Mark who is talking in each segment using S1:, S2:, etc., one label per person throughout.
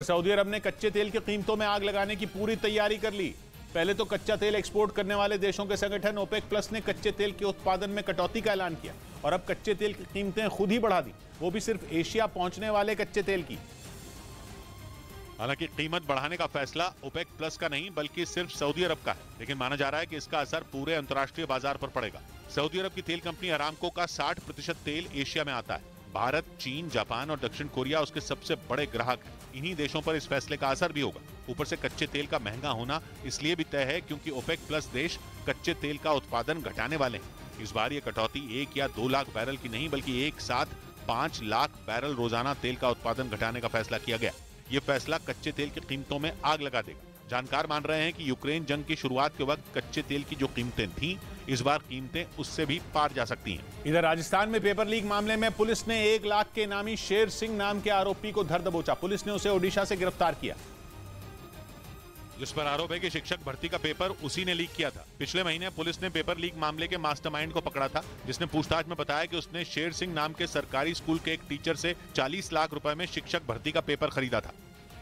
S1: Saudi अरब ने कच्चे तेल की कीमतों में आग लगाने की पूरी तैयारी कर ली। पहले तो कच्चा तेल एक्सपोर्ट करने वाले देशों के संगठन ओपेक प्लस ने कच्चे तेल के उत्पादन में कटौती का ऐलान किया और अब कच्चे तेल की कीमतें खुद ही बढ़ा दी, वो भी सिर्फ एशिया पहुंचने वाले कच्चे तेल की।
S2: हालांकि कीमत बढ़ाने का फैसला ओपेक प्लस का नहीं बल्कि सिर्फ सऊदी अरब का है, लेकिन माना जा रहा है कि इसका असर पूरे अंतर्राष्ट्रीय बाजार पर पड़ेगा। सऊदी अरब की तेल कंपनी अरामको का 60% तेल एशिया में आता है। भारत, चीन, जापान और दक्षिण कोरिया उसके सबसे बड़े ग्राहक हैं। इन्हीं देशों पर इस फैसले का असर भी होगा। ऊपर से कच्चे तेल का महंगा होना इसलिए भी तय है क्योंकि ओपेक प्लस देश कच्चे तेल का उत्पादन घटाने वाले हैं। इस बार ये कटौती 1 या 2 लाख बैरल की नहीं बल्कि एक साथ 5 लाख बैरल रोजाना तेल का उत्पादन घटाने का फैसला किया गया। ये फैसला कच्चे तेल की कीमतों में आग लगा देगा। जानकार मान रहे हैं कि यूक्रेन जंग की शुरुआत के वक्त कच्चे तेल की जो कीमतें थीं, इस बार कीमतें उससे भी पार जा सकती हैं।
S1: इधर राजस्थान में पेपर लीक मामले में पुलिस ने 1 लाख के इनामी शेर सिंह नाम के आरोपी को धर दबोचा। पुलिस ने उसे ओडिशा से गिरफ्तार किया,
S2: जिस पर आरोप है कि शिक्षक भर्ती का पेपर उसी ने लीक किया था। पिछले महीने पुलिस ने पेपर लीक मामले के मास्टरमाइंड को पकड़ा था, जिसने पूछताछ में बताया कि उसने शेर सिंह नाम के सरकारी स्कूल के एक टीचर से 40 लाख रुपए में शिक्षक भर्ती का पेपर खरीदा था।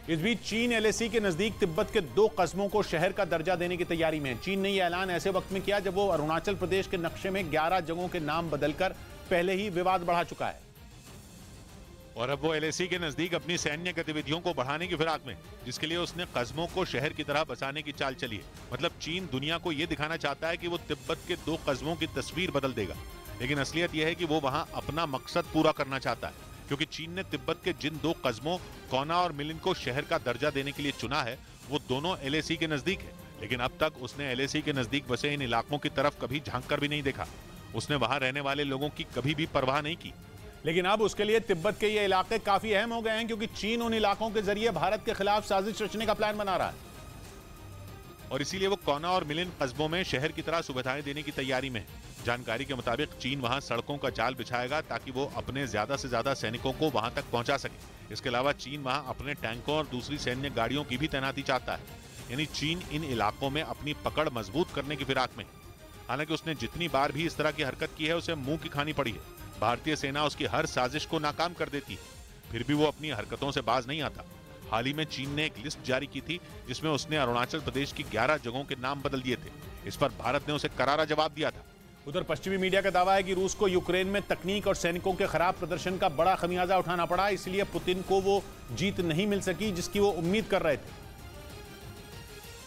S1: इस बीच चीन एलएसी के नजदीक तिब्बत के 2 कस्बों को शहर का दर्जा देने की तैयारी में है। चीन ने यह ऐलान ऐसे वक्त में किया जब वो अरुणाचल प्रदेश के नक्शे में 11 जगहों के नाम बदलकर पहले ही विवाद बढ़ा चुका है
S2: और अब वो एलएसी के नजदीक अपनी सैन्य गतिविधियों को बढ़ाने की फिराक में, जिसके लिए उसने कस्बों को शहर की तरह बसाने की चाल चली है। मतलब चीन दुनिया को यह दिखाना चाहता है कि वो तिब्बत के 2 कस्बों की तस्वीर बदल देगा, लेकिन असलियत यह है कि वो वहां अपना मकसद पूरा करना चाहता है। क्योंकि चीन ने तिब्बत के जिन 2 कस्बों कोना और मिलिन को शहर का दर्जा देने के लिए चुना है, वो दोनों एलएसी के नजदीक है, लेकिन अब तक उसने एलएसी के नजदीक बसे इन इलाकों की तरफ कभी झांक कर भी नहीं देखा। उसने वहां रहने वाले लोगों की कभी भी परवाह नहीं की।
S1: लेकिन अब उसके लिए तिब्बत के ये इलाके काफी अहम हो गए हैं, क्योंकि चीन उन इलाकों के जरिए भारत के खिलाफ साजिश रचने का प्लान बना रहा है
S2: और इसीलिए वो कोना और मिलिन कस्बों में शहर की तरह सुविधाएं देने की तैयारी में है। जानकारी के मुताबिक चीन वहां सड़कों का जाल बिछाएगा ताकि वो अपने ज्यादा से ज्यादा सैनिकों को वहां तक पहुंचा सके। इसके अलावा चीन वहां अपने टैंकों और दूसरी सैन्य गाड़ियों की भी तैनाती चाहता है। यानी चीन इन इलाकों में अपनी पकड़ मजबूत करने की फिराक में है। हालांकि उसने जितनी बार भी इस तरह की हरकत की है, उसे मुंह की खानी पड़ी है। भारतीय सेना उसकी हर साजिश को नाकाम कर देती है, फिर भी वो अपनी हरकतों से बाज नहीं आता। हाल ही में चीन ने एक लिस्ट जारी की थी जिसमें उसने अरुणाचल प्रदेश की 11 जगहों के नाम बदल दिए थे। इस पर भारत ने उसे करारा जवाब दिया था।
S1: उधर पश्चिमी मीडिया का दावा है कि रूस को यूक्रेन में तकनीक और सैनिकों के खराब प्रदर्शन का बड़ा खमियाजा उठाना पड़ा, इसलिए पुतिन को वो जीत नहीं मिल सकी जिसकी वो उम्मीद कर रहे थे।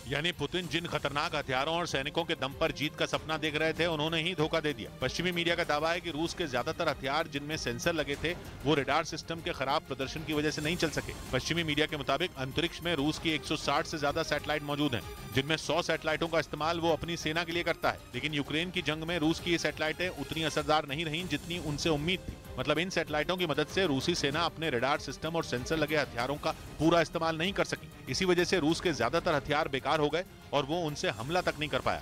S2: यानी पुतिन जिन खतरनाक हथियारों और सैनिकों के दम पर जीत का सपना देख रहे थे, उन्होंने ही धोखा दे दिया। पश्चिमी मीडिया का दावा है कि रूस के ज्यादातर हथियार जिनमें सेंसर लगे थे, वो रडार सिस्टम के खराब प्रदर्शन की वजह से नहीं चल सके। पश्चिमी मीडिया के मुताबिक अंतरिक्ष में रूस की 160 से ज्यादा सैटेलाइट मौजूद हैं, जिनमें 100 सैटेलाइटों का इस्तेमाल वो अपनी सेना के लिए करता है। लेकिन यूक्रेन की जंग में रूस की ये सैटेलाइटें उतनी असरदार नहीं रही जितनी उनसे उम्मीद थी। मतलब इन सैटेलाइटों की मदद से रूसी सेना अपने रडार सिस्टम और सेंसर लगे हथियारों का पूरा इस्तेमाल नहीं कर सकी। इसी वजह से रूस के ज्यादातर हथियार बेकार हो गए और वो उनसे हमला तक नहीं कर पाया।